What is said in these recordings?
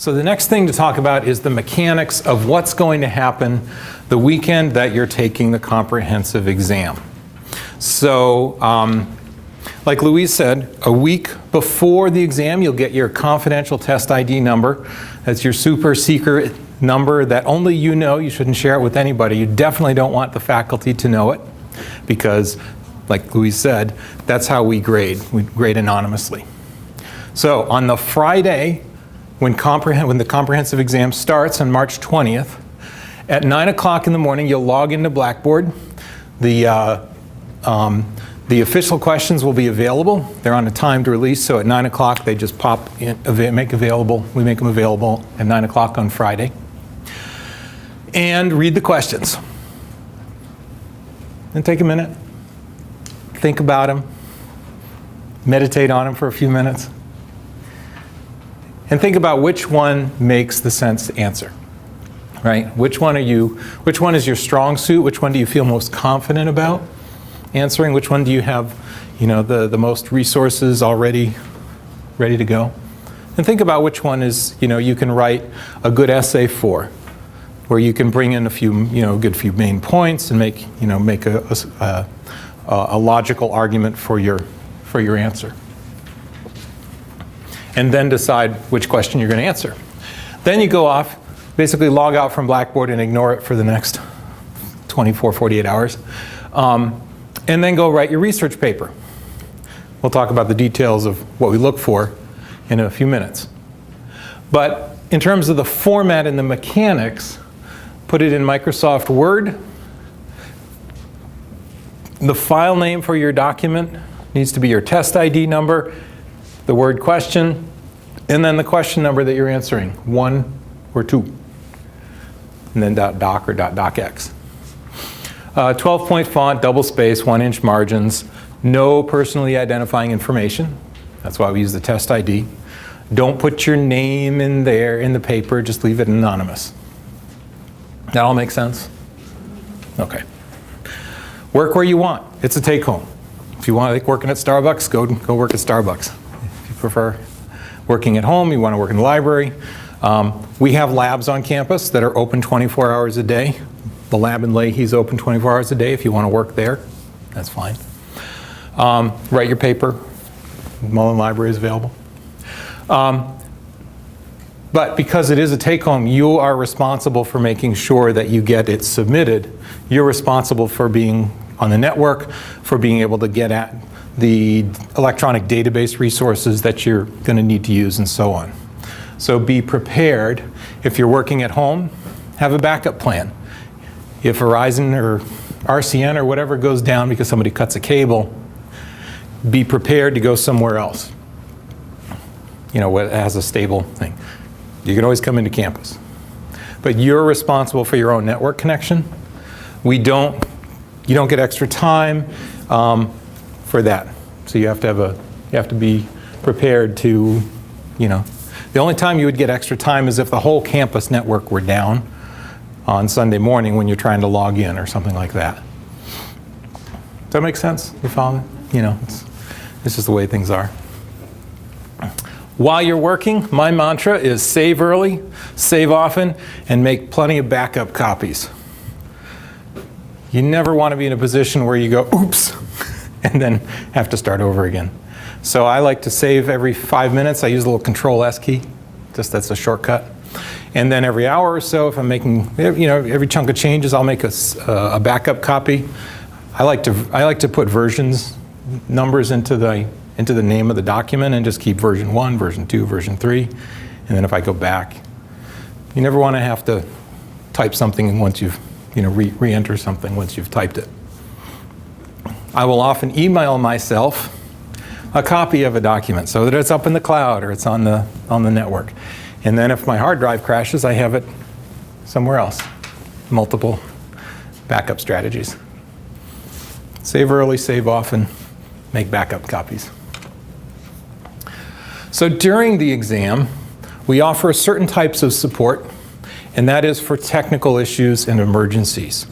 So the next thing to talk about is the mechanics of what's going to happen the weekend that you're taking the comprehensive exam. So, like Louise said, a week before the exam, you'll get your confidential test ID number. That's your super secret number that only you know. You shouldn't share it with anybody. You definitely don't want the faculty to know it because, like Louise said, that's how we grade. We grade anonymously. So on the Friday, when the comprehensive exam starts on March 20th, at 9 o'clock in the morning, you'll log into Blackboard. The official questions will be available. They're on a timed release, so at 9 o'clock they just pop in, we make them available at 9 o'clock on Friday. And read the questions. And take a minute, think about them, meditate on them for a few minutes. And think about which one makes the sense to answer, right? Which one is your strong suit? Which one do you feel most confident about answering? Which one do you have, the most resources already ready to go? And think about which one is, you can write a good essay for, where you can bring in a few, good few main points and make a logical argument for your answer. And then decide which question you're going to answer. Then you go off, basically log out from Blackboard and ignore it for the next 24, 48 hours. And then go write your research paper. We'll talk about the details of what we look for in a few minutes. But in terms of the format and the mechanics, put it in Microsoft Word. The file name for your document needs to be your test ID number, the word question, and then the question number that you're answering, 1 or 2. And then .doc or .docx. 12-point font, double space, 1-inch margins, no personally identifying information. That's why we use the test ID. Don't put your name in there in the paper, just leave it anonymous. That all make sense? Okay. Work where you want. It's a take-home. If you want to like working at Starbucks, go work at Starbucks. If you prefer working at home, you want to work in the library. We have labs on campus that are open 24 hours a day. The lab in Leahy's open 24 hours a day. If you want to work there, that's fine. Write your paper. Mullen Library is available. But because it is a take-home, you are responsible for making sure that you get it submitted. You're responsible for being on the network, for being able to get at the electronic database resources that you're going to need to use and so on. So be prepared. If you're working at home, have a backup plan. If Verizon or RCN or whatever goes down because somebody cuts a cable, be prepared to go somewhere else. It has a stable thing. You can always come into campus. But you're responsible for your own network connection. You don't get extra time for that. So you have to be prepared to, the only time you would get extra time is if the whole campus network were down on Sunday morning when you're trying to log in or something like that. Does that make sense? You follow me? It's just the way things are. While you're working, my mantra is save early, save often, and make plenty of backup copies. You never want to be in a position where you go, oops, and then have to start over again. So I like to save every 5 minutes. I use a little Control-S key, just that's a shortcut. And then every hour or so, if I'm making, every chunk of changes, I'll make a backup copy. I like to put versions, numbers into the name of the document and just keep version 1, version 2, version 3. And then if I go back, you never want to have to type something once you've, re-enter something once you've typed it. I will often email myself a copy of a document so that it's up in the cloud or it's on the network. And then if my hard drive crashes, I have it somewhere else. Multiple backup strategies. Save early, save often, make backup copies. So during the exam, we offer certain types of support, and that is for technical issues and emergencies.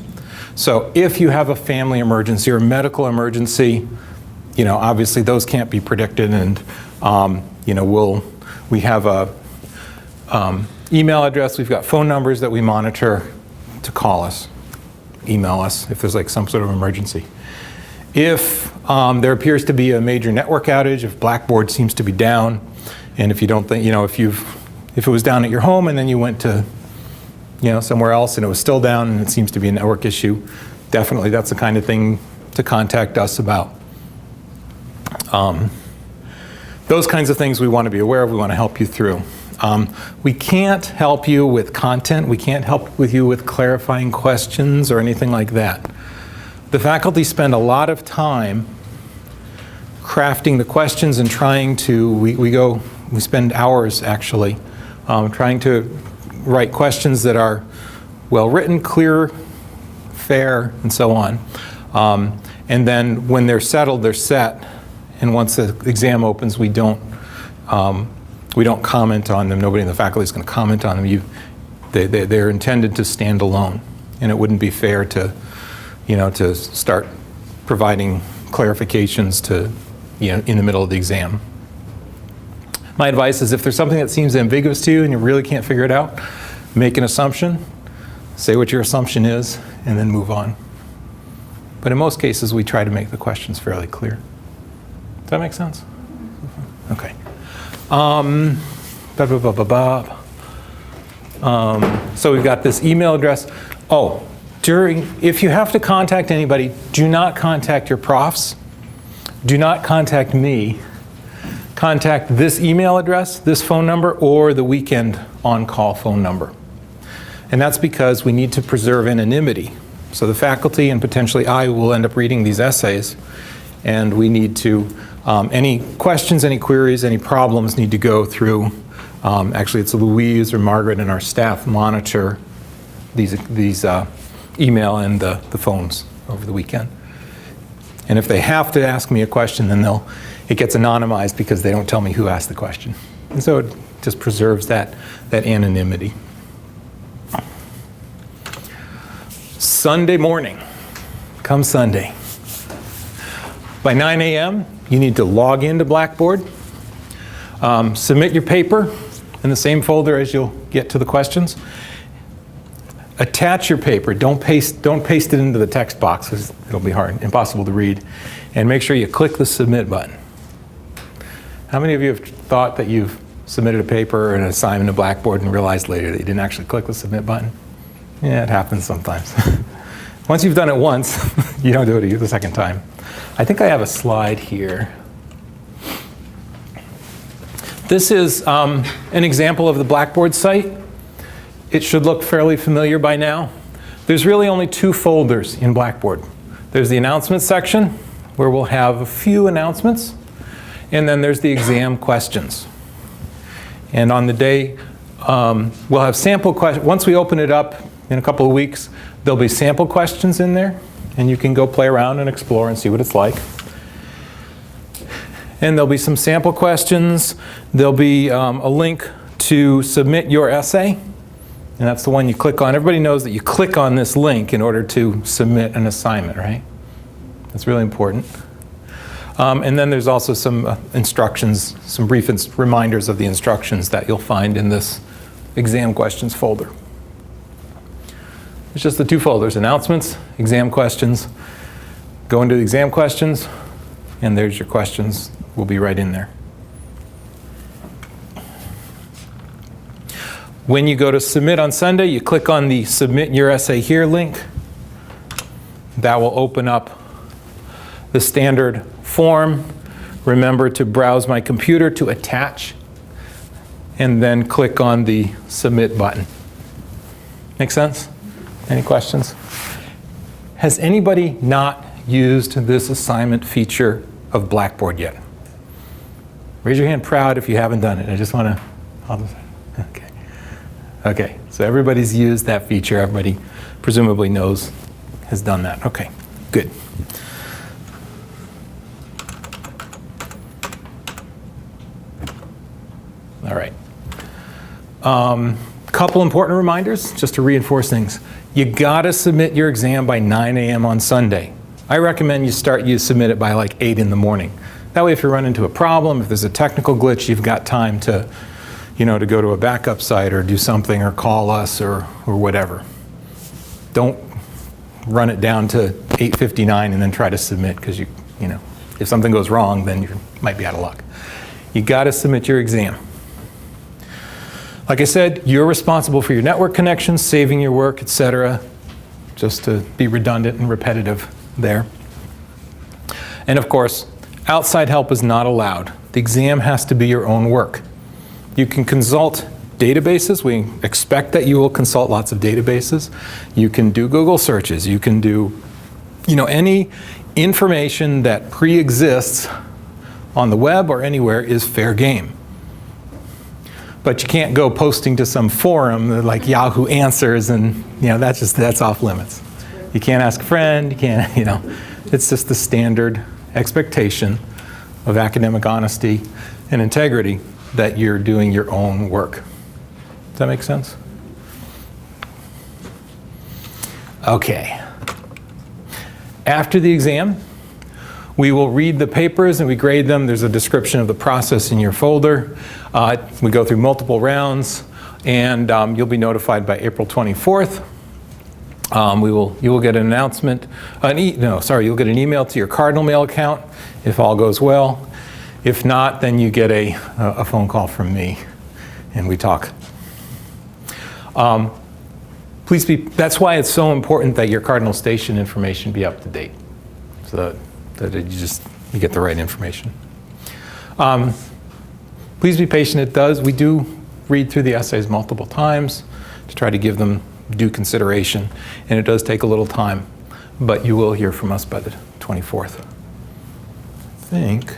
So if you have a family emergency or medical emergency, obviously those can't be predicted, and we have email address. We've got phone numbers that we monitor to call us, email us if there's like some sort of emergency. If there appears to be a major network outage, if Blackboard seems to be down, and if you don't think, if it was down at your home and then you went to, somewhere else and it was still down and it seems to be a network issue, definitely that's the kind of thing to contact us about. Those kinds of things we want to be aware of, we want to help you through. We can't help you with content, we can't help with you with clarifying questions or anything like that. The faculty spend a lot of time crafting the questions and trying to, we spend hours actually trying to write questions that are well written, clear, fair, and so on. And then when they're settled, they're set. And once the exam opens, we don't comment on them. Nobody in the faculty is going to comment on them. They're intended to stand alone, and it wouldn't be fair to, to start providing clarifications to, in the middle of the exam. My advice is if there's something that seems ambiguous to you and you really can't figure it out, make an assumption, say what your assumption is, and then move on. But in most cases, we try to make the questions fairly clear. Does that make sense? Okay. So we've got this email address. If you have to contact anybody, do not contact your profs. Do not contact me. Contact this email address, this phone number, or the weekend on-call phone number. And that's because we need to preserve anonymity. So the faculty and potentially I will end up reading these essays, and we need to, any questions, any queries, any problems need to go through, actually it's Louise or Margaret and our staff monitor these email and the phones over the weekend. And if they have to ask me a question, then it gets anonymized because they don't tell me who asked the question. And so it just preserves that anonymity. Sunday morning, come Sunday. By 9 a.m., you need to log into Blackboard, submit your paper in the same folder as you'll get to the questions. Attach your paper. Don't paste it into the text box because it'll be impossible to read. And make sure you click the submit button. How many of you have thought that you've submitted a paper or an assignment to Blackboard and realized later that you didn't actually click the submit button? Yeah, it happens sometimes. Once you've done it once, you don't do it the second time. I think I have a slide here. This is an example of the Blackboard site. It should look fairly familiar by now. There's really only two folders in Blackboard. There's the announcements section, where we'll have a few announcements, and then there's the exam questions. And on the day, we'll have sample questions. Once we open it up in a couple of weeks, there'll be sample questions in there, and you can go play around and explore and see what it's like. And there'll be some sample questions. There'll be a link to submit your essay. And that's the one you click on. Everybody knows that you click on this link in order to submit an assignment, right? That's really important. And then there's also some instructions, some brief reminders of the instructions that you'll find in this exam questions folder. It's just the two folders, announcements, exam questions. Go into the exam questions, and there's your questions. Will be right in there. When you go to submit on Sunday, you click on the Submit Your Essay Here link. That will open up the standard form. Remember to browse my computer to attach, and then click on the Submit button. Make sense? Any questions? Has anybody not used this assignment feature of Blackboard yet? Raise your hand proud if you haven't done it. I just want to, okay. Okay, so everybody's used that feature. Everybody presumably has done that. Okay, good. All right. Couple important reminders just to reinforce things. You gotta submit your exam by 9 a.m. on Sunday. I recommend you submit it by like 8 in the morning. That way if you run into a problem, if there's a technical glitch, you've got time to to go to a backup site or do something or call us or whatever. Don't run it down to 8:59 and then try to submit, because if something goes wrong, then you might be out of luck. You got to submit your exam. Like I said, you're responsible for your network connections, saving your work, etc., just to be redundant and repetitive there. And of course, outside help is not allowed. The exam has to be your own work. You can consult databases. We expect that you will consult lots of databases. You can do Google searches. You can do, any information that pre-exists on the web or anywhere is fair game. But you can't go posting to some forum like Yahoo Answers, and that's off limits. You can't ask a friend. You can't, it's just the standard expectation of academic honesty and integrity that you're doing your own work. Does that make sense? Okay. After the exam, we will read the papers and we grade them. There's a description of the process in your folder. We go through multiple rounds, and you'll be notified by April 24th. You will get an announcement. You'll get an email to your Cardinal Mail account if all goes well. If not, then you get a phone call from me, and we talk. That's why it's so important that your Cardinal Station information be up to date, so that you get the right information. Please be patient. We do read through the essays multiple times to try to give them due consideration, and it does take a little time, but you will hear from us by the 24th. I think.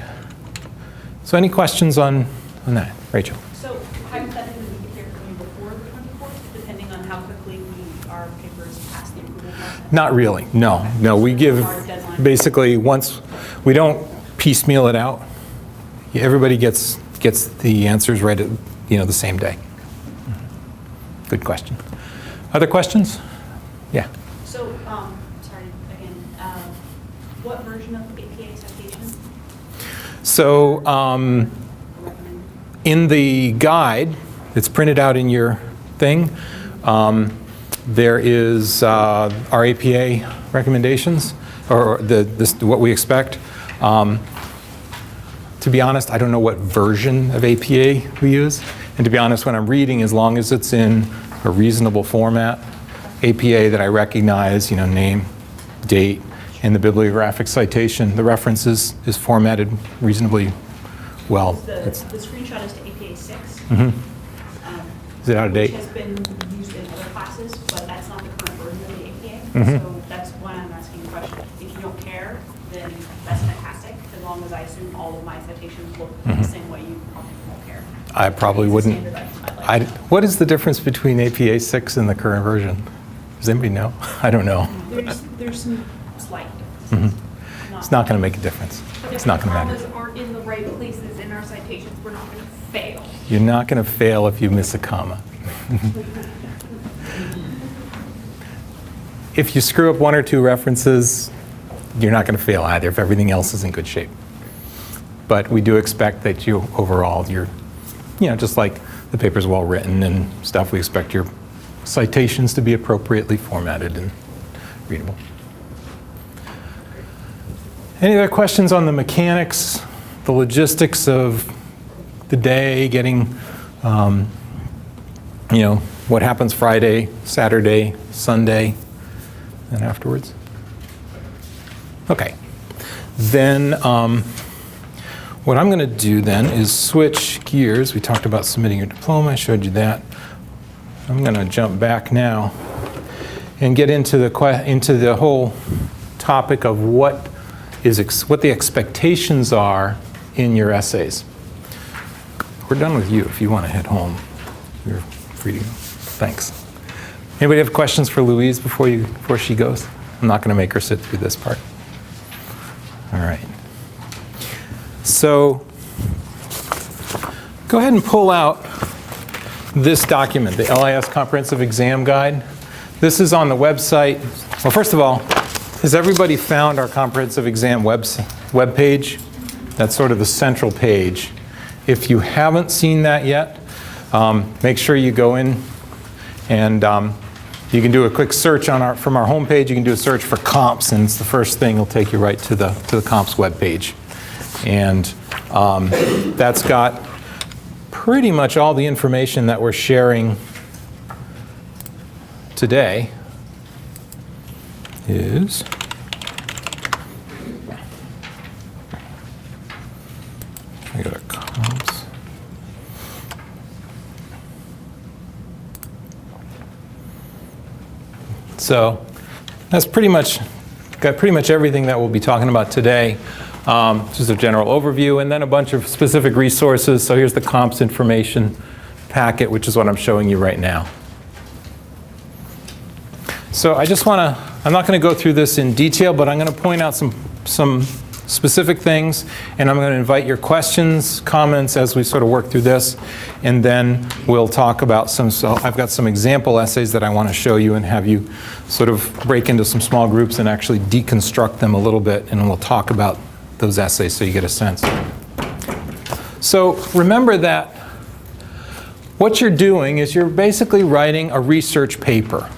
So any questions on that? Rachel? So hypothetically, we could hear from you before the 24th, depending on how quickly our papers pass the approval process? Not really, no. We give, basically, once, we don't piecemeal it out. Everybody gets the answers right at, the same day. Good question. Other questions? Yeah. So, sorry, again, what version of APA citation? So, in the guide, it's printed out in your thing. There is our APA recommendations, or what we expect. To be honest, I don't know what version of APA we use. And to be honest, when I'm reading, as long as it's in a reasonable format, APA that I recognize, name, date, and the bibliographic citation, the reference is formatted reasonably well. The screenshot is to APA 6. Mm-hmm. Is it out of date? Which has been used in other classes, but that's not the current version of the APA. Mm-hmm. So that's why I'm asking the question. If you don't care, then that's fantastic, as long as I assume all of my citations look the same way. You probably won't care. I probably wouldn't. What is the difference between APA 6 and the current version? Does anybody know? I don't know. There's some slight differences. Mm-hmm. It's not going to make a difference. It's not going to matter. If the commas aren't in the right places in our citations, we're not going to fail. You're not going to fail if you miss a comma. If you screw up one or two references, you're not going to fail either if everything else is in good shape. But we do expect that you're, just like the paper's well written and stuff, we expect your citations to be appropriately formatted and readable. Any other questions on the mechanics, the logistics of the day, getting, what happens Friday, Saturday, Sunday, and afterwards? Okay. Then what I'm going to do then is switch gears. We talked about submitting your diploma. I showed you that. I'm going to jump back now and get into the whole topic of what the expectations are in your essays. We're done with you. If you want to head home, you're free to go. Thanks. Anybody have questions for Louise before she goes? I'm not going to make her sit through this part. All right. So go ahead and pull out this document, the LIS Comprehensive Exam Guide. This is on the website. Well, first of all, has everybody found our comprehensive exam web page? That's sort of the central page. If you haven't seen that yet, make sure you go in and you can do a quick search from our homepage. You can do a search for comps, and it's the first thing. It'll take you right to the comps webpage. And that's got pretty much all the information that we're sharing today. Is I got a comps. So that's pretty much everything that we'll be talking about today. Just a general overview, and then a bunch of specific resources. So here's the comps information packet, which is what I'm showing you right now. So I'm not going to go through this in detail, but I'm going to point out some specific things, and I'm going to invite your questions, comments as we sort of work through this, and then we'll talk about so I've got some example essays that I want to show you and have you sort of break into some small groups and actually deconstruct them a little bit, and we'll talk about those essays so you get a sense. So remember that what you're doing is you're basically writing a research paper.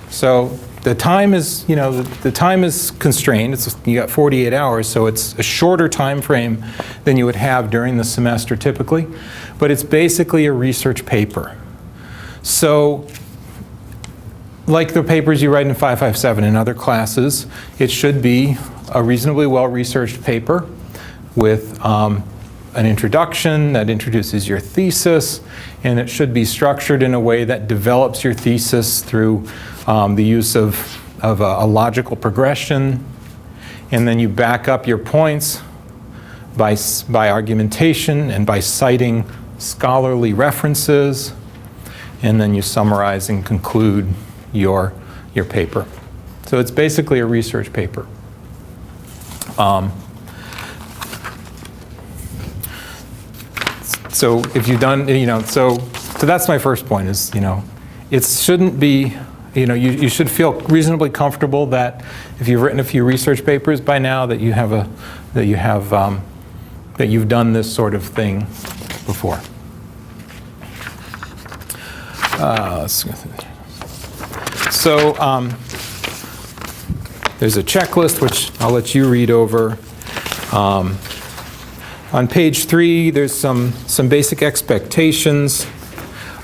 So the time is, the time is constrained. You got 48 hours, so it's a shorter time frame than you would have during the semester typically, but it's basically a research paper. So like the papers you write in 557 and other classes, it should be a reasonably well-researched paper with an introduction that introduces your thesis, and it should be structured in a way that develops your thesis through the use of a logical progression, and then you back up your points by argumentation and by citing scholarly references, and then you summarize and conclude your paper. So it's basically a research paper. So if you've done, so that's my first point is, it shouldn't be, you should feel reasonably comfortable that if you've written a few research papers by now that you've done this sort of thing before. So there's a checklist which I'll let you read over. On page 3, there's some basic expectations.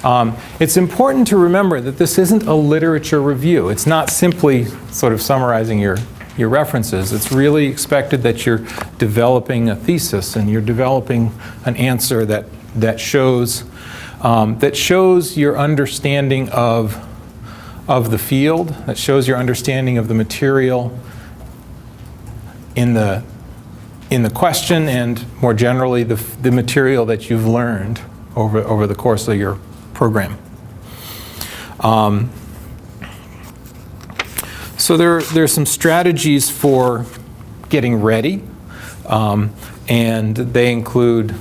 It's important to remember that this isn't a literature review. It's not simply sort of summarizing your references. It's really expected that you're developing a thesis and you're developing an answer that shows your understanding of the field, that shows your understanding of the material in the question, and more generally the material that you've learned over the course of your program. So there's some strategies for getting ready, and they include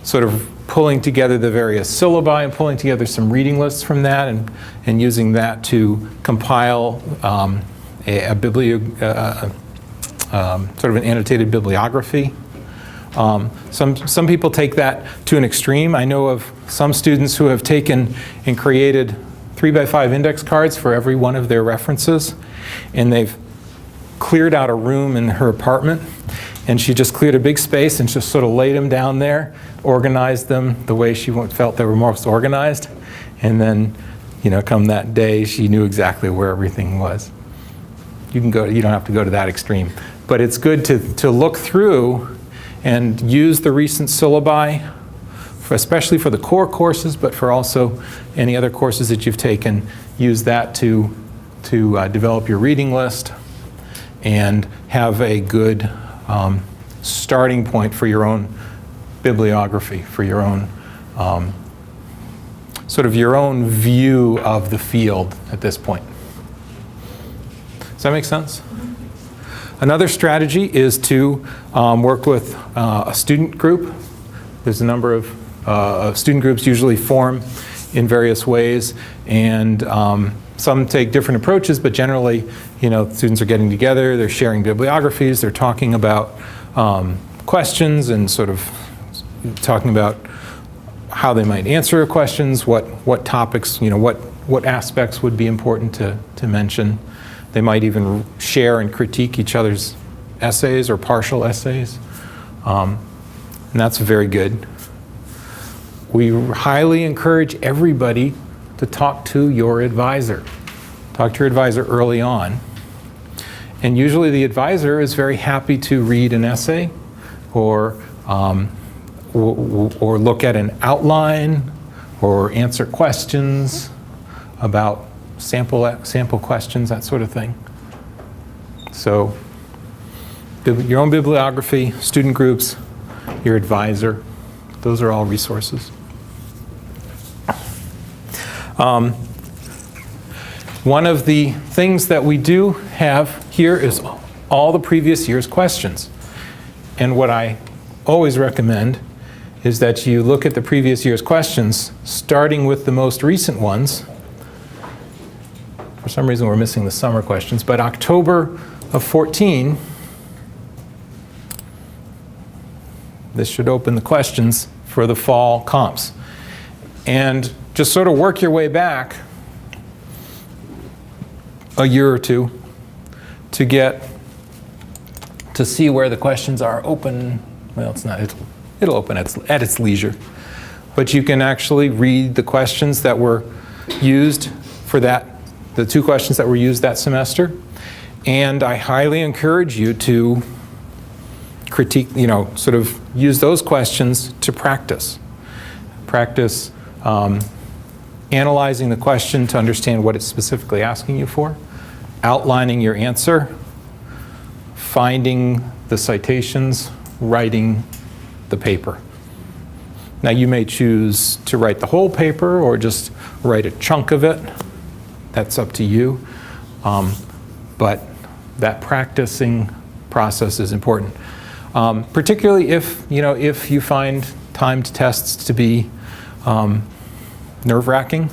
sort of pulling together the various syllabi and pulling together some reading lists from that, and using that to compile sort of an annotated bibliography. Some people take that to an extreme. I know of some students who have taken and created 3x5 index cards for every one of their references, and they've cleared out a room in her apartment, and she just cleared a big space and just sort of laid them down there, organized them the way she felt they were most organized, and then, come that day, she knew exactly where everything was. You don't have to go to that extreme. But it's good to look through and use the recent syllabi, especially for the core courses, but for also any other courses that you've taken. Use that to develop your reading list and have a good starting point for your own bibliography, for your own sort of your own view of the field at this point. Does that make sense? Another strategy is to work with a student group. There's a number of student groups usually form in various ways, and some take different approaches, but generally, students are getting together, they're sharing bibliographies, they're talking about questions and sort of talking about how they might answer questions, what topics, what aspects would be important to mention. They might even share and critique each other's essays or partial essays. And that's very good. We highly encourage everybody to talk to your advisor. Talk to your advisor early on. And usually the advisor is very happy to read an essay or look at an outline or answer questions about sample questions, that sort of thing. So your own bibliography, student groups, your advisor, those are all resources. One of the things that we do have here is all the previous year's questions. And what I always recommend is that you look at the previous year's questions, starting with the most recent ones. For some reason, we're missing the summer questions, but October of 14, this should open the questions for the fall comps. And just sort of work your way back a year or two to get to see where the questions are open. Well, it's not. It'll open at its leisure. But you can actually read the questions that were used for that, the 2 questions that were used that semester. And I highly encourage you to critique, sort of use those questions to practice. Practice analyzing the question to understand what it's specifically asking you for, outlining your answer, finding the citations, writing the paper. Now you may choose to write the whole paper or just write a chunk of it. That's up to you. But that practicing process is important. Particularly if you find timed tests to be nerve-wracking.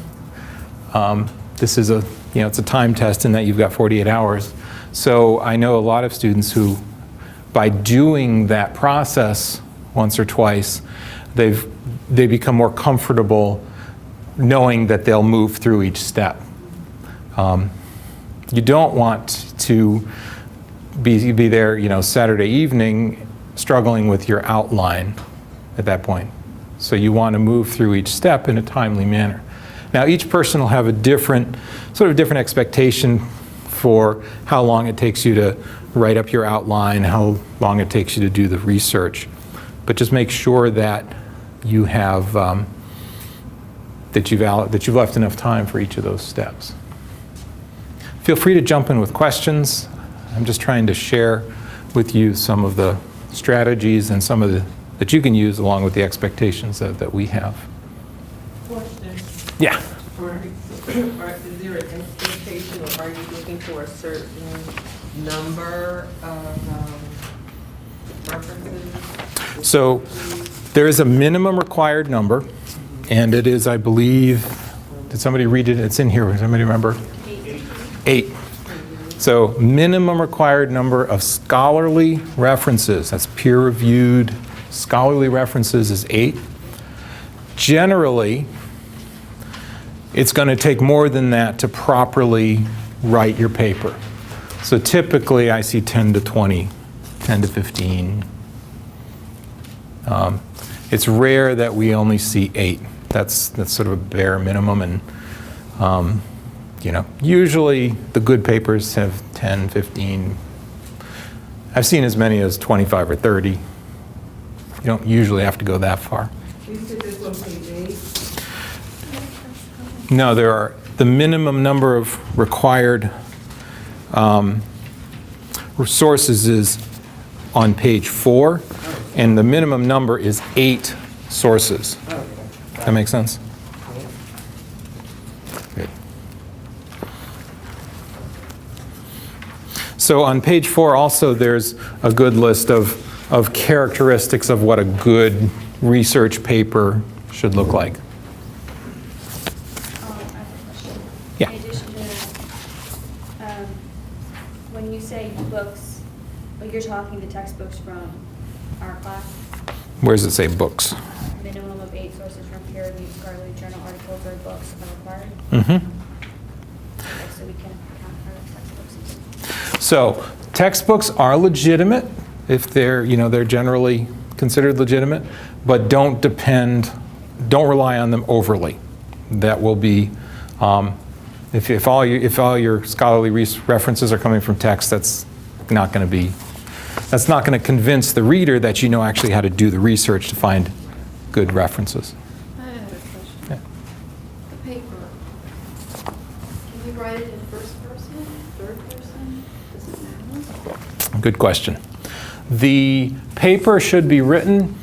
This is it's a time test in that you've got 48 hours. So I know a lot of students who, by doing that process once or twice, they become more comfortable knowing that they'll move through each step. You don't want to be there, Saturday evening, struggling with your outline at that point. So you want to move through each step in a timely manner. Now, each person will have a different expectation for how long it takes you to write up your outline, how long it takes you to do the research. But just make sure that you have that you've left enough time for each of those steps. Feel free to jump in with questions. I'm just trying to share with you some of the strategies and some of that you can use along with the expectations that we have. Question. Yeah. Is there an expectation, or are you looking for a certain number of references? So there is a minimum required number, and it is, I believe, did somebody read it? It's in here. Does anybody remember? 8. So minimum required number of scholarly references, that's peer-reviewed scholarly references, is 8. Generally, it's going to take more than that to properly write your paper. So typically I see 10 to 20, 10 to 15. It's rare that we only see 8. That's sort of a bare minimum, and usually the good papers have 10, 15. I've seen as many as 25 or 30. You don't usually have to go that far. You said this on page 8? No, there are the minimum number of required sources is on page 4, and the minimum number is 8 sources. Okay. Does that make sense? Good. So on page 4 also there's a good list of characteristics of what a good research paper should look like. I have a question. Yeah. In addition to that, when you say books, you're talking the textbooks from our class, Where does it say books? minimum of 8 sources from peer Okay, so we can account for textbooks. So textbooks are legitimate if they're, they're generally considered legitimate, but don't rely on them overly. That will be, if all your scholarly references are coming from text, that's not going to convince the reader that you know actually how to do the research to find good references. I have a question. Yeah. The paper, can you write it in first person, third person? Does it matter? Good question. The paper should be written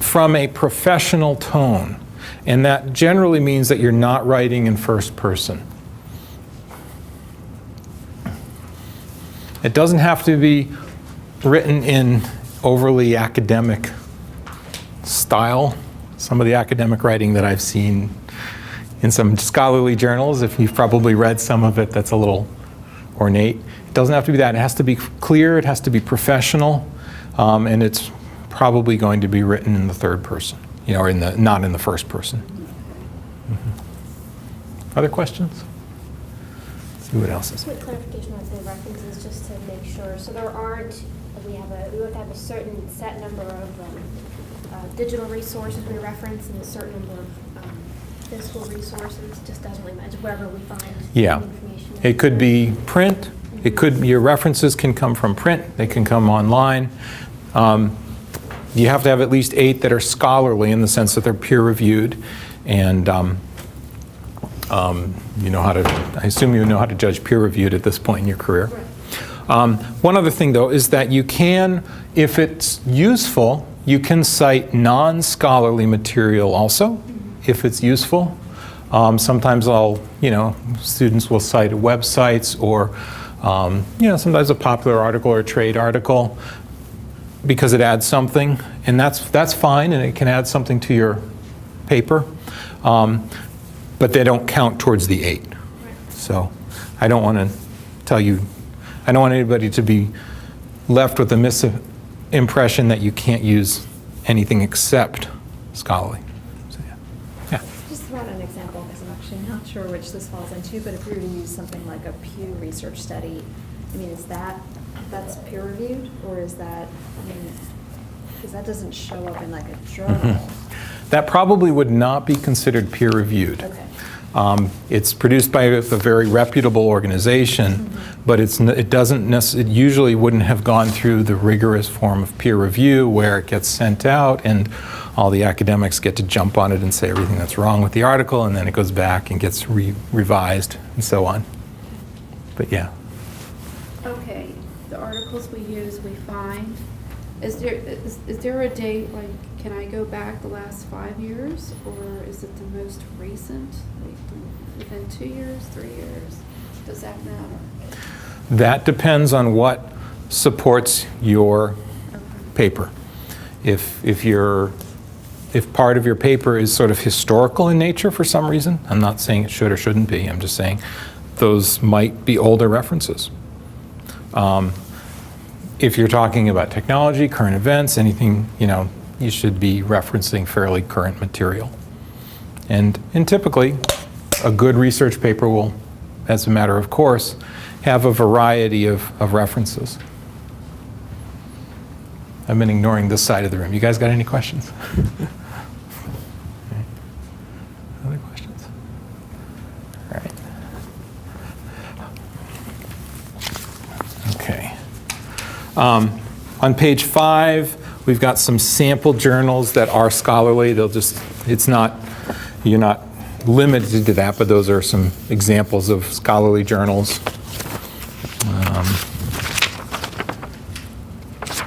from a professional tone, and that generally means that you're not writing in first person. It doesn't have to be written in overly academic style. Some of the academic writing that I've seen in some scholarly journals, if you've probably read some of it, that's a little ornate. It doesn't have to be that. It has to be clear, it has to be professional, and it's probably going to be written in the third person, or not in the first person. Other questions? Let's see what else is. Quick clarification on the references, just to make sure. So there aren't, we have to have a certain set number of digital resources we reference and a certain number of physical resources. Just doesn't really matter wherever we find Yeah. information. It could be print. Your references can come from print. They can come online. You have to have at least 8 that are scholarly in the sense that they're peer-reviewed, and I assume you know how to judge peer-reviewed at this point in your career. One other thing, though, is that you can, if it's useful, you can cite non-scholarly material also, if it's useful. Sometimes students will cite websites or, sometimes a popular article or a trade article because it adds something, and that's fine, and it can add something to your paper, but they don't count towards the 8. So I don't want anybody to be left with a misimpression that you can't use anything except scholarly. So, yeah. Just throw out an example, because I'm actually not sure which this falls into, but if we were to use something like a Pew Research study, I mean, that's peer reviewed, or is that, because that doesn't show up in like a journal. That probably would not be considered peer reviewed. Okay. It's produced by a very reputable organization, but it usually wouldn't have gone through the rigorous form of peer review where it gets sent out and all the academics get to jump on it and say everything that's wrong with the article, and then it goes back and gets revised and so on. But yeah. Okay, the articles we use, we find, is there a date, like, can I go back the last 5 years, or is it the most recent, like within 2 years, 3 years? Does that matter? That depends on what supports your paper. If part of your paper is sort of historical in nature for some reason, I'm not saying it should or shouldn't be, I'm just saying those might be older references. If you're talking about technology, current events, anything, you should be referencing fairly current material. And typically, a good research paper will, as a matter of course, have a variety of references. I've been ignoring this side of the room. You guys got any questions? Other questions? All right. Okay. On page 5, we've got some sample journals that are scholarly. You're not limited to that, but those are some examples of scholarly journals.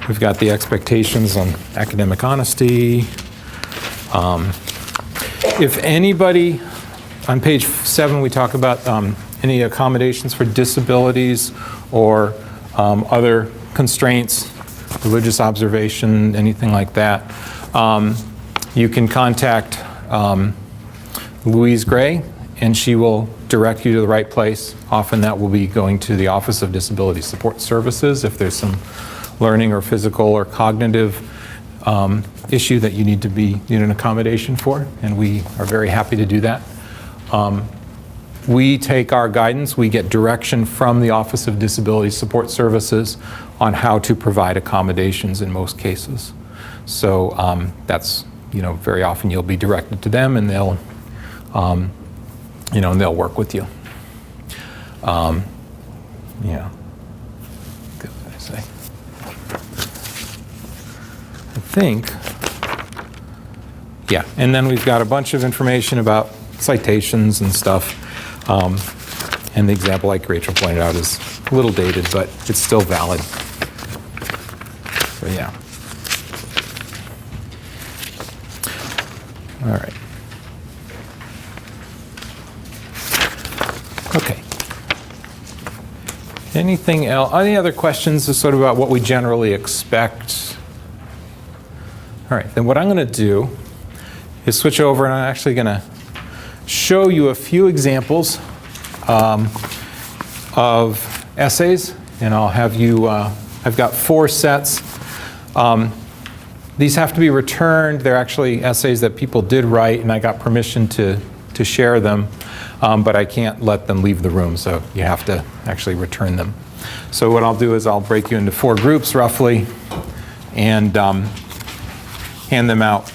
We've got the expectations on academic honesty. If anybody, on page 7 we talk about any accommodations for disabilities or other constraints, religious observation, anything like that. You can contact Louise Gray, and she will direct you to the right place. Often that will be going to the Office of Disability Support Services if there's some learning or physical or cognitive issue that you need an accommodation for, and we are very happy to do that. we take our guidance, we get direction from the Office of Disability Support Services on how to provide accommodations in most cases. So that's, very often you'll be directed to them, and they'll, and they'll work with you. Yeah. What did I say? I think, yeah, and then we've got a bunch of information about citations and stuff. And the example, like Rachel pointed out, is a little dated, but it's still valid. So yeah. All right. Okay. Anything else? Any other questions sort of about what we generally expect? All right, then what I'm going to do is switch over, and I'm actually going to show you a few examples of essays, and I'll have you, I've got 4 sets. These have to be returned. They're actually essays that people did write, and I got permission to share them, but I can't let them leave the room, so you have to actually return them. So what I'll do is I'll break you into 4 groups roughly and hand them out.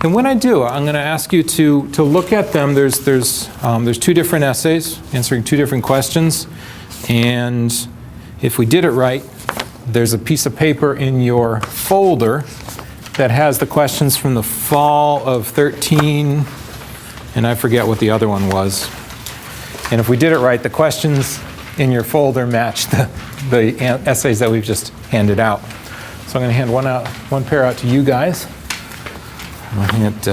And when I do, I'm going to ask you to look at them. There's 2 different essays answering 2 different questions, and if we did it right, there's a piece of paper in your folder that has the questions from the fall of 13, and I forget what the other one was. And if we did it right, the questions in your folder match the essays that we've just handed out. So I'm going to hand one pair out to you guys. I'll hand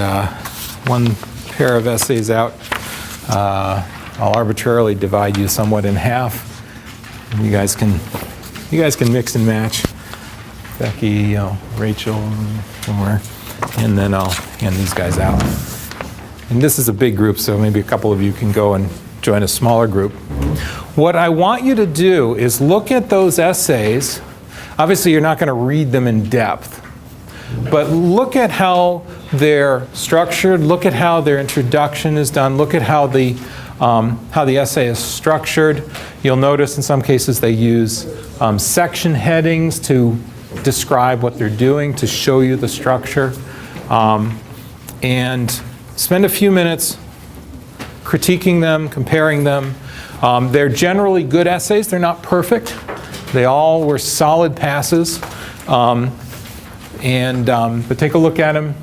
one pair of essays out. I'll arbitrarily divide you somewhat in half. And you guys can mix and match. Becky, Rachel, somewhere, and then I'll hand these guys out. And this is a big group, so maybe a couple of you can go and join a smaller group. What I want you to do is look at those essays. Obviously, you're not going to read them in depth, but look at how they're structured. Look at how their introduction is done. Look at how the essay is structured. You'll notice in some cases they use section headings to describe what they're doing, to show you the structure. And spend a few minutes critiquing them, comparing them. They're generally good essays. They're not perfect. They all were solid passes. But take a look at them.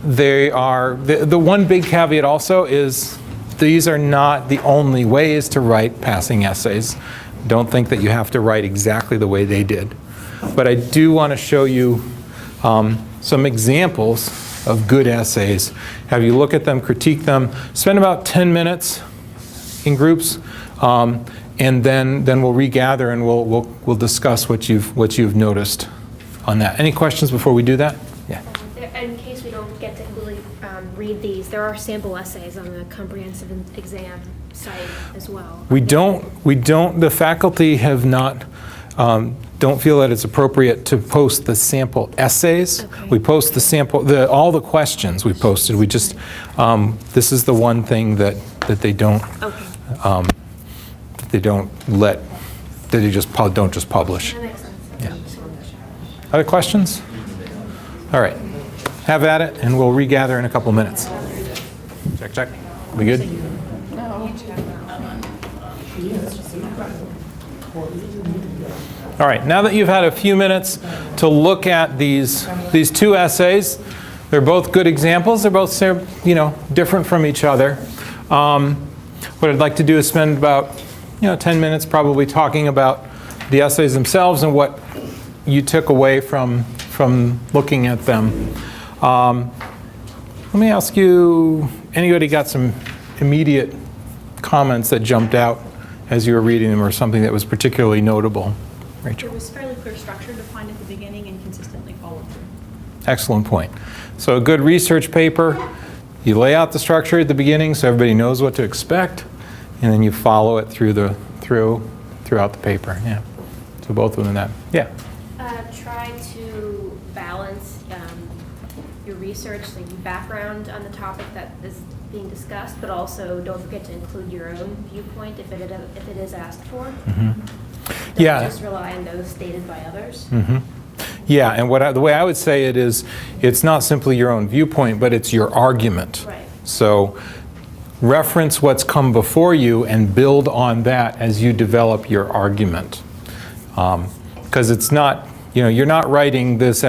They are, the one big caveat also is these are not the only ways to write passing essays. Don't think that you have to write exactly the way they did. But I do want to show you some examples of good essays. Have you look at them, critique them, spend about 10 minutes in groups, and then we'll regather and we'll discuss what you've noticed on that. Any questions before we do that? Yeah. In case we don't get to really read these, there are sample essays on the comprehensive exam site as well. We don't, the faculty have not, don't feel that it's appropriate to post the sample essays. Okay. We post the sample, all the questions we posted. We just, this is the one thing that they don't, Okay. they don't let, that they just don't just publish. That makes sense. Yeah. Other questions? All right. Have at it, and we'll regather in a couple minutes. Check, check. We good? All right. Now that you've had a few minutes to look at these 2 essays, they're both good examples. They're both, different from each other. What I'd like to do is spend about 10 minutes probably talking about the essays themselves and what you took away from looking at them. Let me ask you, anybody got some immediate comments that jumped out as you were reading them, or something that was particularly notable? Rachel? It was fairly clear structure defined at the beginning and consistently followed through. Excellent point. So a good research paper, you lay out the structure at the beginning so everybody knows what to expect, and then you follow it throughout the paper. Yeah. So both of them that. Yeah. Try to balance your research, like your background on the topic that is being discussed, but also don't forget to include your own viewpoint if it is asked for. Mhm. Don't Yeah. just rely on those stated by others. Yeah, and the way I would say it is, it's not simply your own viewpoint, but it's your argument. Right. So reference what's come before you and build on that as you develop your argument. Because it's not, you're not writing this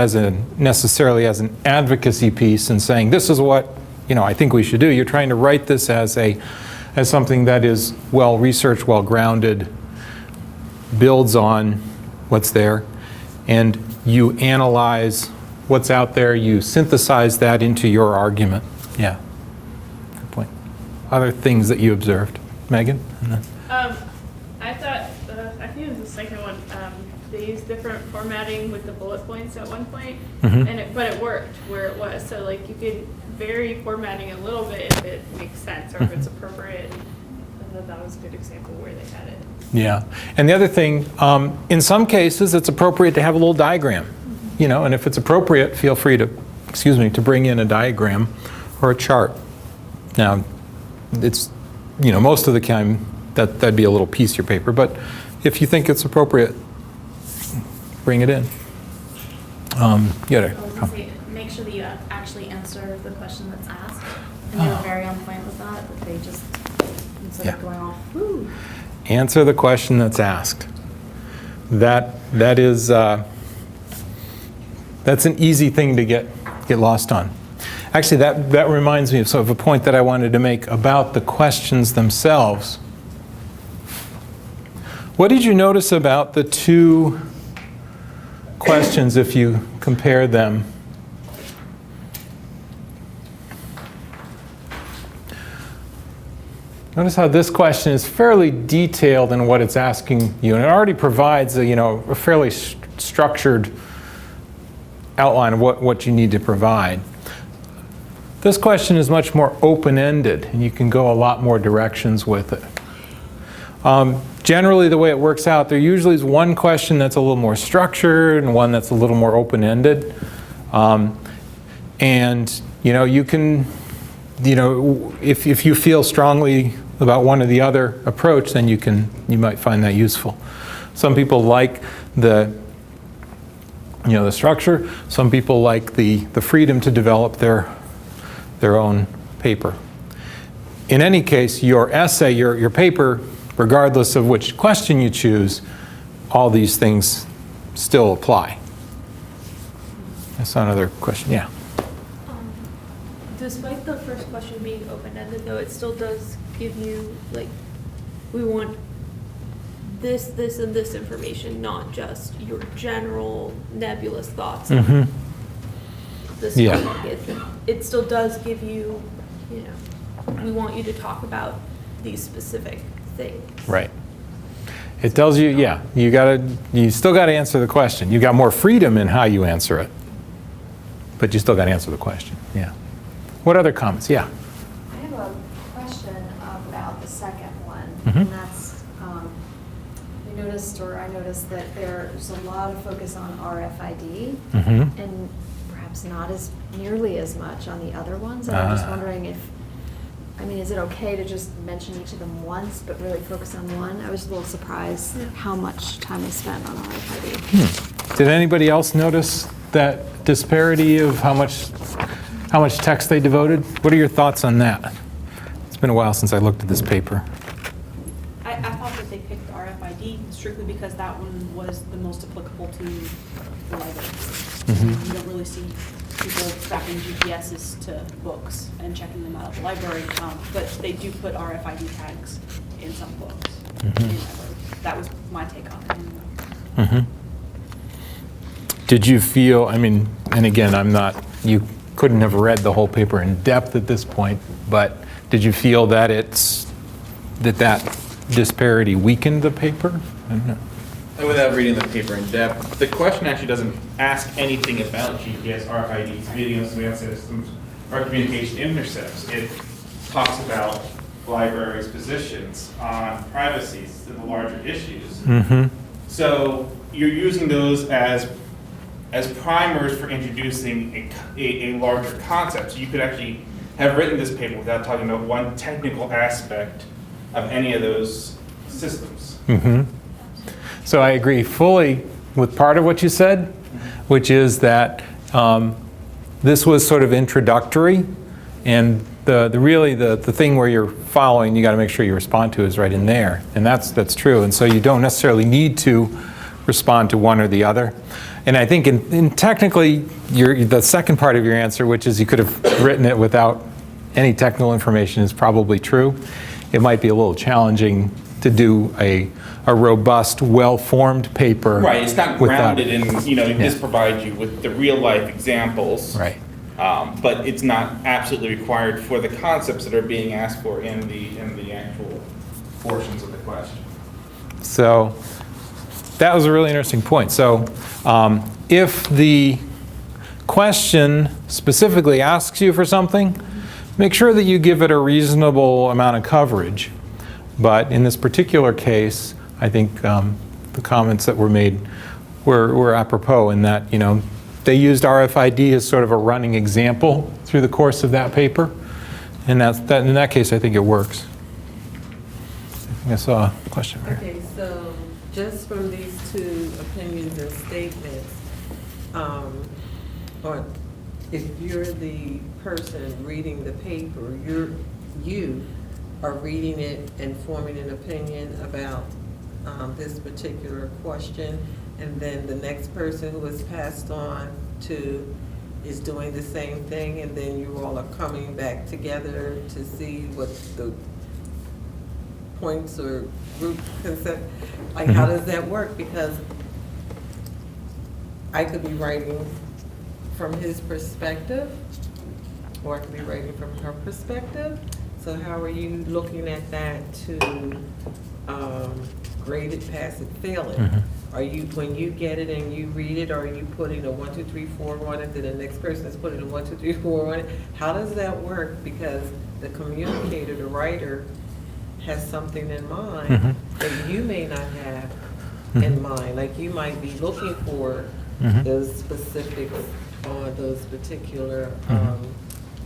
necessarily as an advocacy piece and saying, this is what, I think we should do. You're trying to write this as something that is well-researched, well-grounded, builds on what's there, and you analyze what's out there, you synthesize that into your argument. Yeah, good point. Other things that you observed, Megan? I thought, I think it was the second one, they used different formatting with the bullet points at one point, but it worked where it was. So like you could vary formatting a little bit if it makes sense or if it's appropriate. And then that was a good example where they had it. Yeah, and the other thing, in some cases, it's appropriate to have a little diagram, and if it's appropriate, feel free to, to bring in a diagram or a chart. Now, it's, most of the time, that'd be a little piece of your paper, but if you think it's appropriate, bring it in. You had a comment. Make sure that you actually answer the question that's asked. And they were very on point with that they just, instead of going off, whoo. Answer the question that's asked. That is that's an easy thing to get lost on. Actually, that reminds me of a point that I wanted to make about the questions themselves. What did you notice about the two questions if you compare them? Notice how this question is fairly detailed in what it's asking you, and it already provides a fairly structured outline of what you need to provide. This question is much more open-ended, and you can go a lot more directions with it. Generally, the way it works out, there usually is one question that's a little more structured and one that's a little more open-ended. And you can, if you feel strongly about one or the other approach, then you might find that useful. Some people like the structure. Some people like the freedom to develop their own paper. In any case, your essay, your paper, regardless of which question you choose, all these things still apply. That's another question. Yeah. Despite the first question being open-ended, though, it still does give you, like, we want this, and this information, not just your general nebulous thoughts. This it still does give you, we want you to talk about these specific things. Right. It tells you, you still got to answer the question. You got more freedom in how you answer it, but you still got to answer the question. Yeah. What other comments? Yeah. I have a question about the second one, Mm-hmm. and that's, I noticed that there's a lot of focus on RFID, Mm-hmm. and perhaps not nearly as much on the other ones. And I'm just wondering is it okay to just mention each of them once, but really focus on one? I was a little surprised how much time was spent on RFID. Did anybody else notice that disparity of how much text they devoted? What are your thoughts on that? It's been a while since I looked at this paper. I thought that they picked RFID strictly because that one was the most applicable to the library. You don't really see people strapping GPSs to books and checking them out at the library, but they do put RFID tags in some books. In library. That was my take on it. Did you feel, and again, you couldn't have read the whole paper in depth at this point, but did you feel that that disparity weakened the paper? I don't know. Without reading the paper in depth, the question actually doesn't ask anything about GPS, RFIDs, video surveillance systems, or communication intercepts. It talks about libraries' positions on privacy and the larger issues. So you're using those as as primers for introducing a larger concept. So you could actually have written this paper without talking about one technical aspect of any of those systems. So I agree fully with part of what you said, which is that this was sort of introductory, and the thing where you're following, you got to make sure you respond to is right in there, and that's true. And so you don't necessarily need to respond to one or the other. And I think in technically, the second part of your answer, which is you could have written it without any technical information, is probably true. It might be a little challenging to do a robust, well-formed paper. Right, it's not without- grounded in, this provides you with the real-life examples. Right. But it's not absolutely required for the concepts that are being asked for in the actual portions of the question. So that was a really interesting point. So if the question specifically asks you for something, make sure that you give it a reasonable amount of coverage. But in this particular case, I think the comments that were made were apropos in that, they used RFID as sort of a running example through the course of that paper. And in that case, I think it works. I saw a question here. Okay, so just from these two opinions and statements, or if you're the person reading the paper, you are reading it and forming an opinion about this particular question, and then the next person who is passed on to is doing the same thing, and then you all are coming back together to see what the points or group concept, like how does that work? Because I could be writing from his perspective, or I could be writing from her perspective. So how are you looking at that to grade it, pass it, fail it? Are you, when you get it and you read it, are you putting a 1, 2, 3, 4 on it, then the next person is putting a 1, 2, 3, 4 on it? How does that work? Because the communicator, the writer, has something in mind that you may not have in mind. Like you might be looking for those specifics on those particular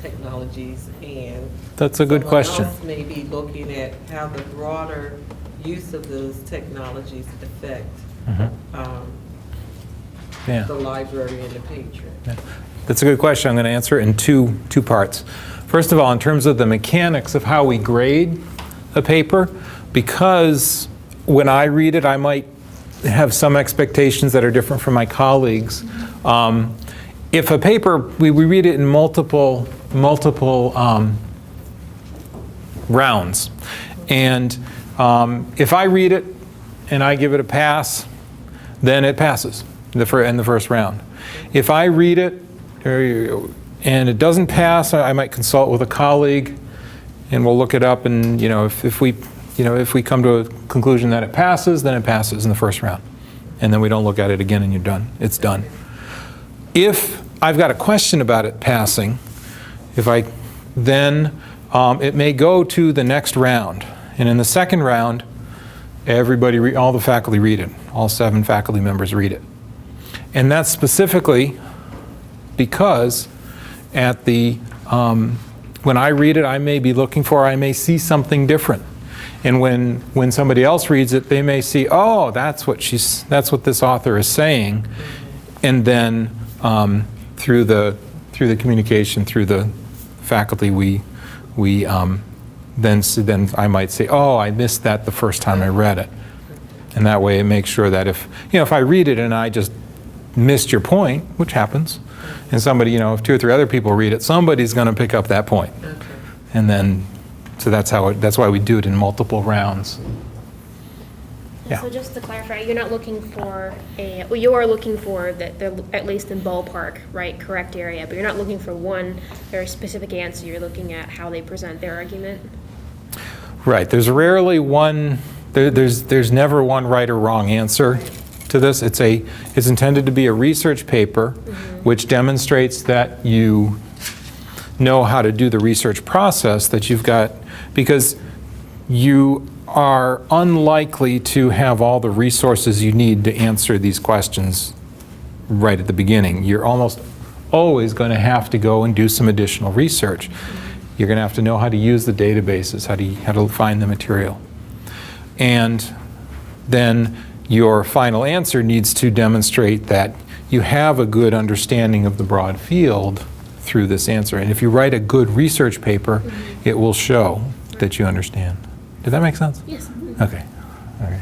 technologies, and That's a good someone question. else may be looking at how the broader use of those technologies affect Yeah. the library and the patron. That's a good question. I'm going to answer it in two parts. First of all, in terms of the mechanics of how we grade a paper, because when I read it, I might have some expectations that are different from my colleagues. If a paper, we read it in multiple rounds. And if I read it and I give it a pass, then it passes in the first round. If I read it and it doesn't pass, I might consult with a colleague and we'll look it up, and if we come to a conclusion that it passes, then it passes in the first round. And then we don't look at it again and you're done. It's done. If I've got a question about it passing, then it may go to the next round. And in the second round, all the faculty read it. All 7 faculty members read it. And that's specifically because when I read it, I may see something different. And when somebody else reads it, they may see, oh, that's what this author is saying. And then through the communication through the faculty, then I might say, oh, I missed that the first time I read it. And that way it makes sure that if I read it and I just missed your point, which happens, and somebody, if 2 or 3 other people read it, somebody's going to pick up that point. Okay. And then, so that's why we do it in multiple rounds. Yeah. So just to clarify, you're not looking for you are looking for that they're at least in ballpark, right, correct area, but you're not looking for one very specific answer. You're looking at how they present their argument. Right. There's rarely one. There's never one right or wrong answer to this. It's intended to be a research paper, which demonstrates that you know how to do the research process that you've got, because you are unlikely to have all the resources you need to answer these questions right at the beginning. You're almost always going to have to go and do some additional research. You're going to have to know how to use the databases, how to find the material. And then your final answer needs to demonstrate that you have a good understanding of the broad field through this answer. And if you write a good research paper, it will show that you understand. Did that make sense? Yes. Okay. Okay.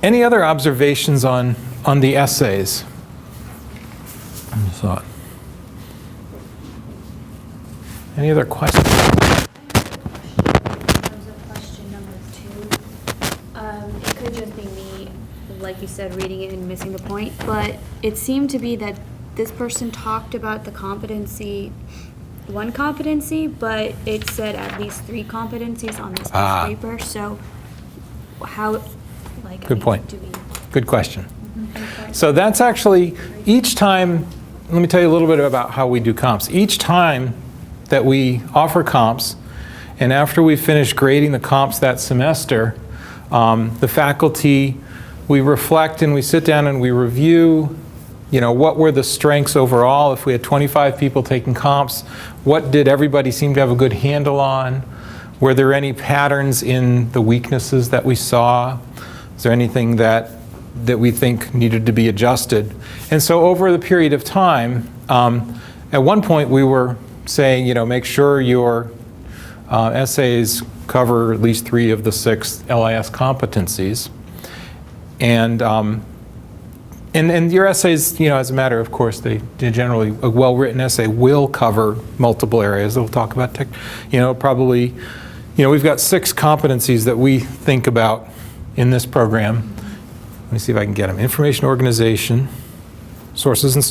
Any other observations on the essays? I just thought. Any other questions? That was a question number 2. It could just be me, like you said, reading it and missing the point, but it seemed to be that this person talked about the competency, one competency, but it said at least 3 competencies on this piece of paper. So how, like, Good point. do we? Good question. So that's actually, each time, let me tell you a little bit about how we do comps. Each time that we offer comps, and after we finish grading the comps that semester, the faculty, we reflect and we sit down and we review, what were the strengths overall. If we had 25 people taking comps, what did everybody seem to have a good handle on? Were there any patterns in the weaknesses that we saw? Is there anything that we think needed to be adjusted? And so over the period of time, at one point we were saying, make sure your essays cover at least 3 of the 6 LIS competencies. And your essays, as a matter of course, they generally, a well-written essay will cover multiple areas. They'll talk about probably, we've got 6 competencies that we think about in this program. Let me see if I can get them. Information organization, sources and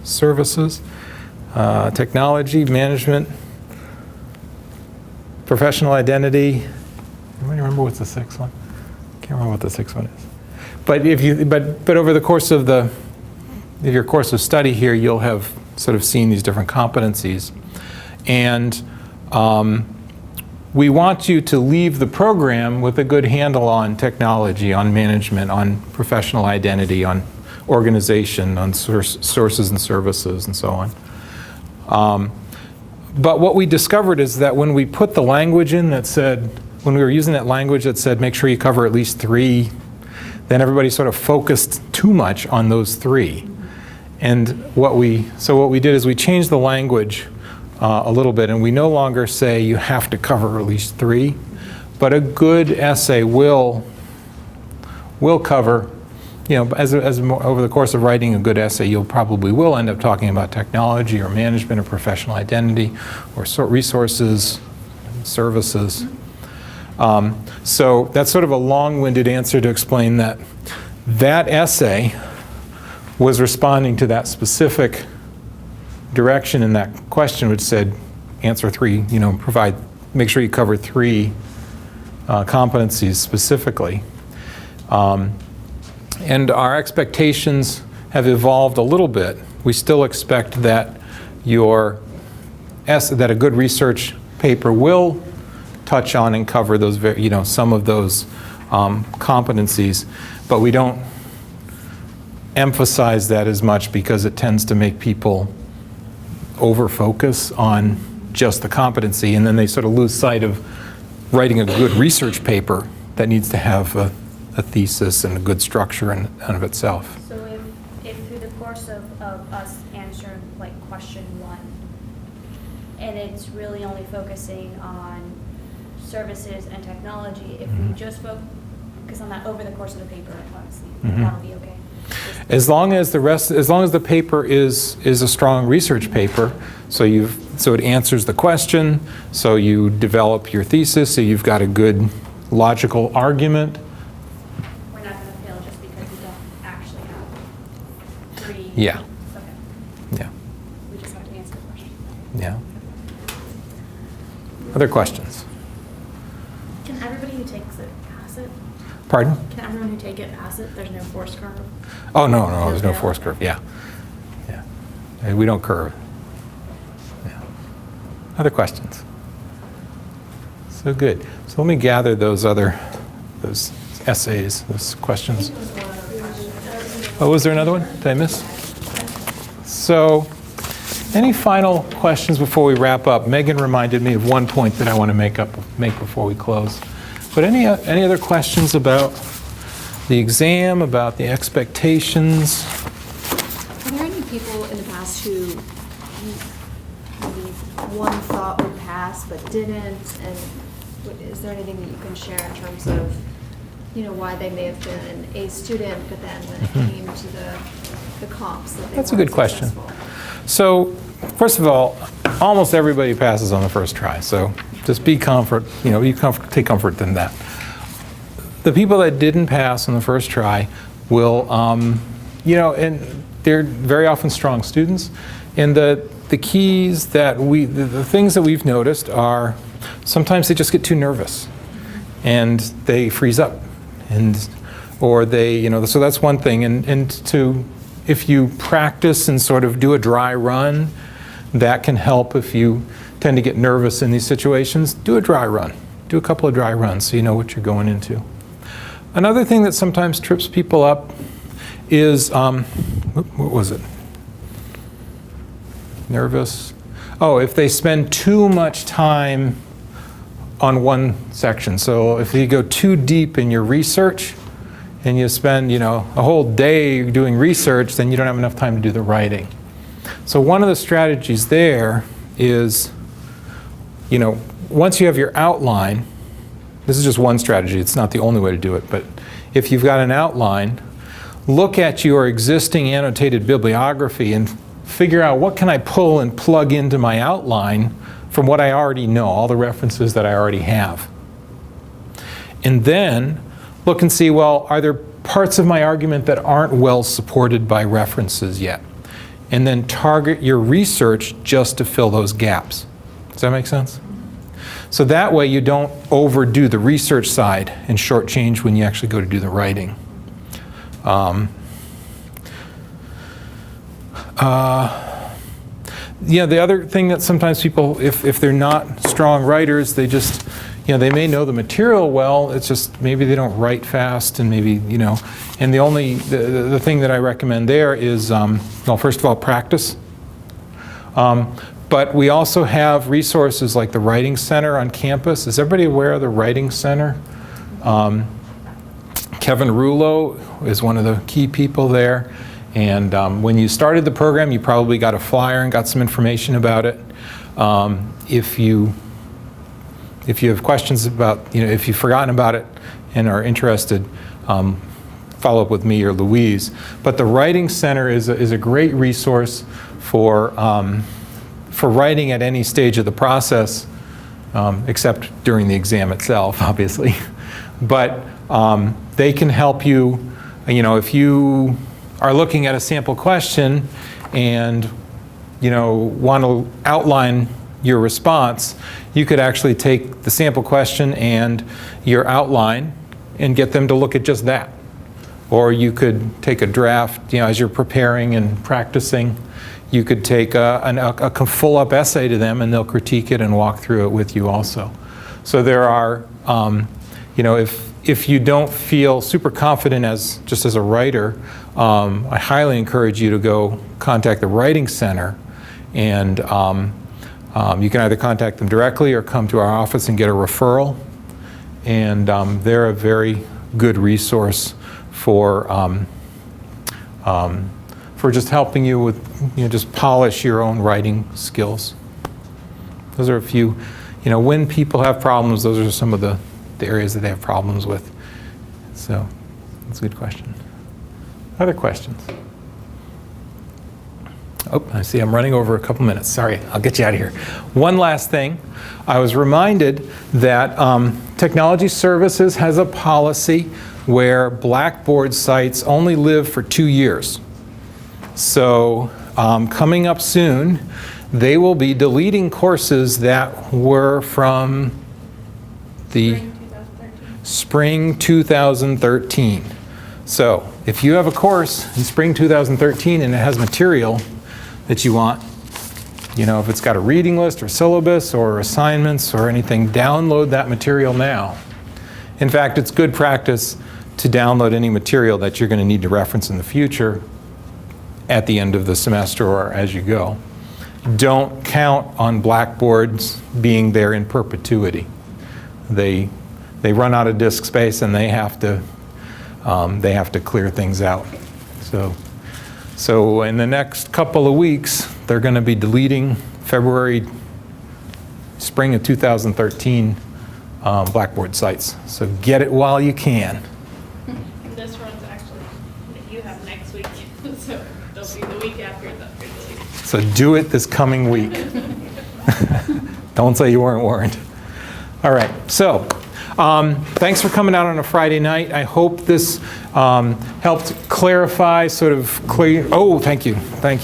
services, technology, management, professional identity. Anybody remember what's the 6th one? Can't remember what the 6th one is. But but over the course of your course of study here, you'll have sort of seen these different competencies, and we want you to leave the program with a good handle on technology, on management, on professional identity, on organization, on sources and services, and so on. But what we discovered is that when we put the language in that said, when we were using that language that said, make sure you cover at least 3, then everybody sort of focused too much on those 3. And what we did is we changed the language a little bit, and we no longer say you have to cover at least 3, but a good essay will cover, over the course of writing a good essay, you'll probably will end up talking about technology or management or professional identity or resources, services. So that's sort of a long-winded answer to explain that essay was responding to that specific direction in that question, which said answer 3, make sure you cover 3 competencies specifically. And our expectations have evolved a little bit. We still expect that that a good research paper will touch on and cover those, some of those competencies, but we don't emphasize that as much because it tends to make people over-focus on just the competency, and then they sort of lose sight of writing a good research paper that needs to have a thesis and a good structure in and of itself. So if through the course of us answering like question 1, and it's really only focusing on services and technology, if we just focus on that over the course of the paper, honestly, that'll be okay. As long as the paper is a strong research paper, so it answers the question, so you develop your thesis, so you've got a good logical argument. We're not going to fail just because we don't actually have 3. Yeah. Okay. Yeah. We just have to answer the question. Yeah. Other questions? Can everybody who takes it pass it? Pardon? Can everyone who take it pass it? There's no force curve? Oh, no, there's no force curve. Yeah. And we don't curve. Yeah. Other questions? So good. So let me gather those essays, those questions. I think it was one of Oh, was there another one? Did I miss? So, any final questions before we wrap up? Megan reminded me of one point that I want to make before we close. But any other questions about the exam, about the expectations? Are there any people in the past who maybe one thought would pass but didn't? And is there anything that you can share in terms of, why they may have been a student, but then when it came to the comps that they That's a good weren't question. successful? So, first of all, almost everybody passes on the first try. So, just take comfort in that. The people that didn't pass on the first try will, and they're very often strong students. And the keys that the things that we've noticed are sometimes they just get too nervous and they freeze up, or they, so that's one thing. If you practice and sort of do a dry run, that can help. If you tend to get nervous in these situations, do a dry run. Do a couple of dry runs so you know what you're going into. Another thing that sometimes trips people up is, what was it? Nervous. Oh, if they spend too much time on one section. So if you go too deep in your research and you spend, a whole day doing research, then you don't have enough time to do the writing. So one of the strategies there is, once you have your outline, this is just one strategy, it's not the only way to do it, but if you've got an outline, look at your existing annotated bibliography and figure out what can I pull and plug into my outline from what I already know, all the references that I already have. And then look and see, well, are there parts of my argument that aren't well supported by references yet? And then target your research just to fill those gaps. Does that make sense? So that way you don't overdo the research side and shortchange when you actually go to do the writing. The other thing that sometimes people, if they're not strong writers, they just, they may know the material well, it's just maybe they don't write fast, and maybe, and the thing that I recommend there is, well, first of all, practice. But we also have resources like the Writing Center on campus. Is everybody aware of the Writing Center? Kevin Rulo is one of the key people there. And when you started the program, you probably got a flyer and got some information about it. If you have questions about, if you've forgotten about it and are interested, follow up with me or Louise. But the Writing Center is a great resource for writing at any stage of the process, except during the exam itself, obviously. But they can help you, if you are looking at a sample question and want to outline your response, you could actually take the sample question and your outline and get them to look at just that. Or you could take a draft, as you're preparing and practicing, you could take a full-up essay to them and they'll critique it and walk through it with you also. So there are, if you don't feel super confident just as a writer, I highly encourage you to go contact the Writing Center, and you can either contact them directly or come to our office and get a referral. And they're a very good resource for just helping you with, just polish your own writing skills. Those are a few, when people have problems, those are some of the areas that they have problems with. So that's a good question. Other questions? Oh, I see I'm running over a couple minutes. Sorry, I'll get you out of here. One last thing. I was reminded that Technology Services has a policy where Blackboard sites only live for 2 years. So coming up soon, they will be deleting courses that were from the Spring 2013. So if you have a course in Spring 2013 and it has material that you want, if it's got a reading list or syllabus or assignments or anything, download that material now. In fact, it's good practice to download any material that you're going to need to reference in the future at the end of the semester or as you go. Don't count on Blackboards being there in perpetuity. They run out of disk space and they have to clear things out. So in the next couple of weeks, they're going to be deleting spring of 2013 Blackboard sites. So get it while you can. This runs actually, you have next week, so it'll be the week after that. So do it this coming week. Don't say you weren't warned. All right, so thanks for coming out on a Friday night. I hope this helped clarify, oh, thank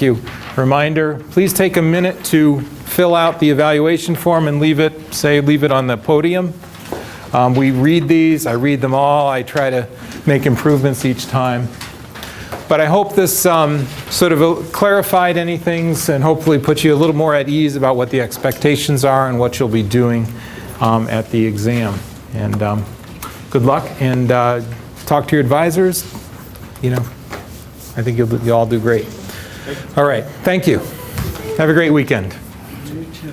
you. Reminder, please take a minute to fill out the evaluation form and leave it on the podium. We read these, I read them all. I try to make improvements each time. But I hope this sort of clarified any things and hopefully put you a little more at ease about what the expectations are and what you'll be doing at the exam. And good luck, and talk to your advisors. I think you'll all do great. All right, thank you. Have a great weekend. You too.